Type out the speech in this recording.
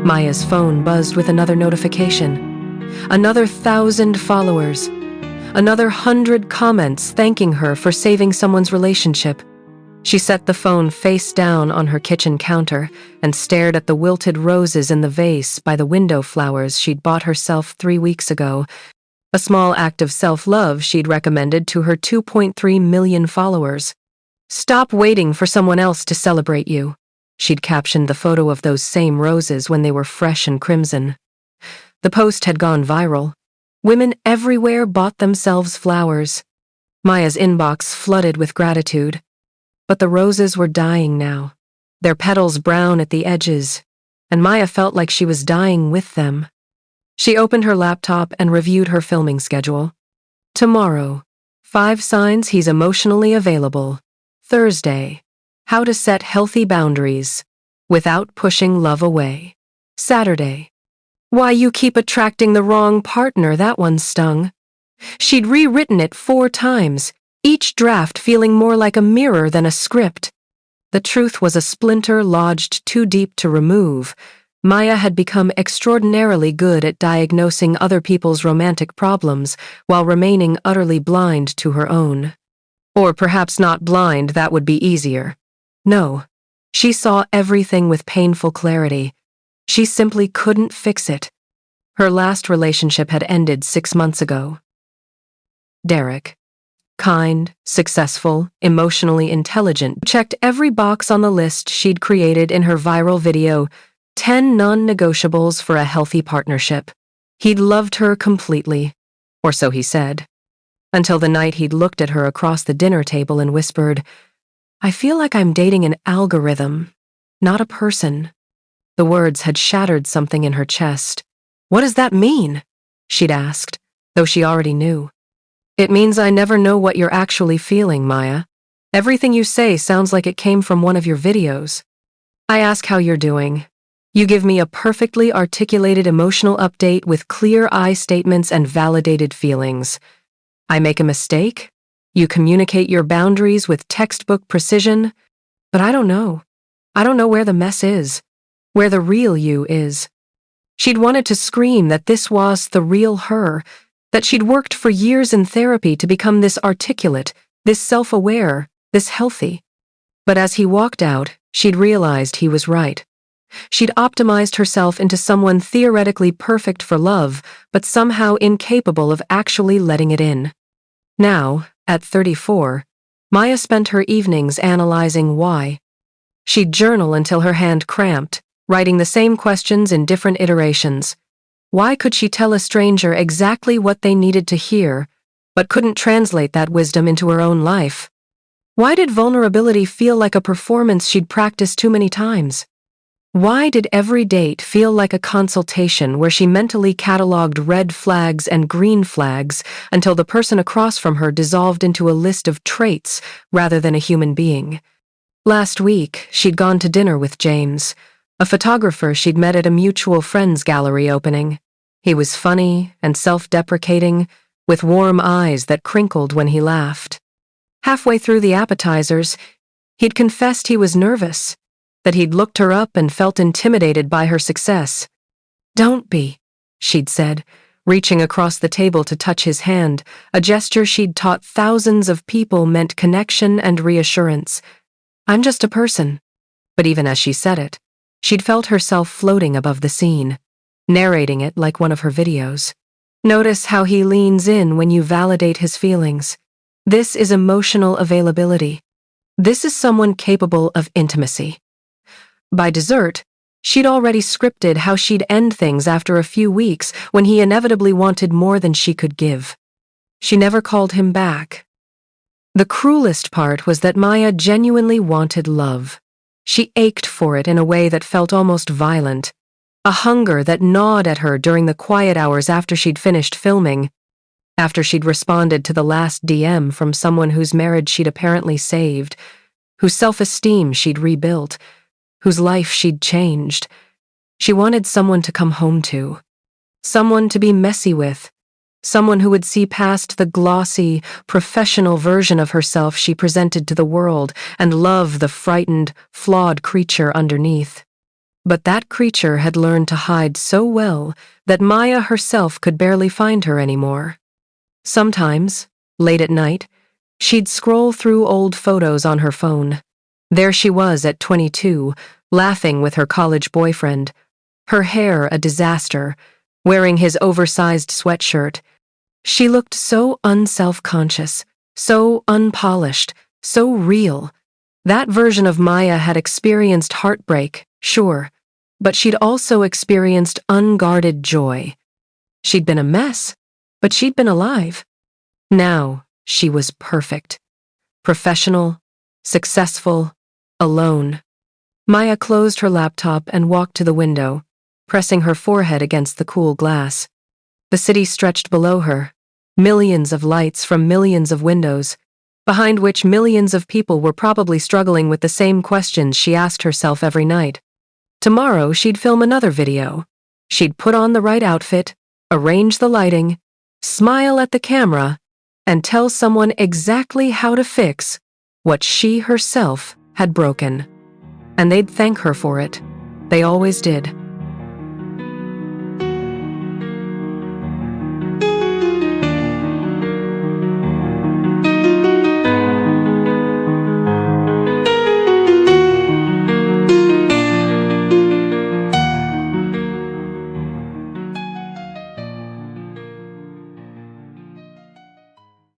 Maya's phone buzzed with another notification. Another 1,000 followers. Another 100 comments thanking her for saving someone's relationship. She set the phone face down on her kitchen counter and stared at the wilted roses in the vase by the window flowers she'd bought herself 3 weeks ago, a small act of self-love she'd recommended to her 2.3 million followers. "Stop waiting for someone else to celebrate you," she'd captioned the photo of those same roses when they were fresh and crimson. The post had gone viral. Women everywhere bought themselves flowers. Maya's inbox flooded with gratitude. But the roses were dying now, their petals brown at the edges, and Maya felt like she was dying with them. She opened her laptop and reviewed her filming schedule. Tomorrow, 5 signs he's emotionally available. Thursday, how to set healthy boundaries without pushing love away. Saturday, why you keep attracting the wrong partner, that one stung. She'd rewritten it 4 times, each draft feeling more like a mirror than a script. The truth was a splinter lodged too deep to remove. Maya had become extraordinarily good at diagnosing other people's romantic problems while remaining utterly blind to her own. Or perhaps not blind, that would be easier. No, she saw everything with painful clarity. She simply couldn't fix it. Her last relationship had ended 6 months ago. Derek. Kind, successful, emotionally intelligent, checked every box on the list she'd created in her viral video, 10 non-negotiables for a healthy partnership. He'd loved her completely, or so he said, until the night he'd looked at her across the dinner table and whispered, "I feel like I'm dating an algorithm, not a person." The words had shattered something in her chest. "What does that mean?" she'd asked, though she already knew. "It means I never know what you're actually feeling, Maya. Everything you say sounds like it came from one of your videos. I ask how you're doing. You give me a perfectly articulated emotional update with clear I statements and validated feelings. I make a mistake? You communicate your boundaries with textbook precision, but I don't know. I don't know where the mess is, where the real you is." She'd wanted to scream that this was the real her, that she'd worked for years in therapy to become this articulate, this self-aware, this healthy. But as he walked out, she'd realized he was right. She'd optimized herself into someone theoretically perfect for love, but somehow incapable of actually letting it in. Now, at 34, Maya spent her evenings analyzing why. She'd journal until her hand cramped, writing the same questions in different iterations. Why could she tell a stranger exactly what they needed to hear, but couldn't translate that wisdom into her own life? Why did vulnerability feel like a performance she'd practiced too many times? Why did every date feel like a consultation where she mentally cataloged red flags and green flags until the person across from her dissolved into a list of traits rather than a human being? Last week, she'd gone to dinner with James, a photographer she'd met at a mutual friends gallery opening. He was funny and self-deprecating, with warm eyes that crinkled when he laughed. Halfway through the appetizers, he'd confessed he was nervous, that he'd looked her up and felt intimidated by her success. "Don't be," she'd said, reaching across the table to touch his hand, a gesture she'd taught thousands of people meant connection and reassurance. "I'm just a person." But even as she said it, she'd felt herself floating above the scene, narrating it like one of her videos. Notice how he leans in when you validate his feelings. This is emotional availability. This is someone capable of intimacy. By dessert, she'd already scripted how she'd end things after a few weeks when he inevitably wanted more than she could give. She never called him back. The cruelest part was that Maya genuinely wanted love. She ached for it in a way that felt almost violent, a hunger that gnawed at her during the quiet hours after she'd finished filming, after she'd responded to the last DM from someone whose marriage she'd apparently saved, whose self-esteem she'd rebuilt, whose life she'd changed. She wanted someone to come home to, someone to be messy with, someone who would see past the glossy, professional version of herself she presented to the world and love the frightened, flawed creature underneath. But that creature had learned to hide so well that Maya herself could barely find her anymore. Sometimes, late at night, she'd scroll through old photos on her phone. There she was at 22, laughing with her college boyfriend, her hair a disaster, wearing his oversized sweatshirt. She looked so unself-conscious, so unpolished, so real. That version of Maya had experienced heartbreak, sure, but she'd also experienced unguarded joy. She'd been a mess, but she'd been alive. Now, she was perfect. Professional, successful, alone. Maya closed her laptop and walked to the window, pressing her forehead against the cool glass. The city stretched below her, millions of lights from millions of windows, behind which millions of people were probably struggling with the same questions she asked herself every night. Tomorrow, she'd film another video. She'd put on the right outfit, arrange the lighting, smile at the camera, and tell someone exactly how to fix what she herself had broken. And they'd thank her for it. They always did.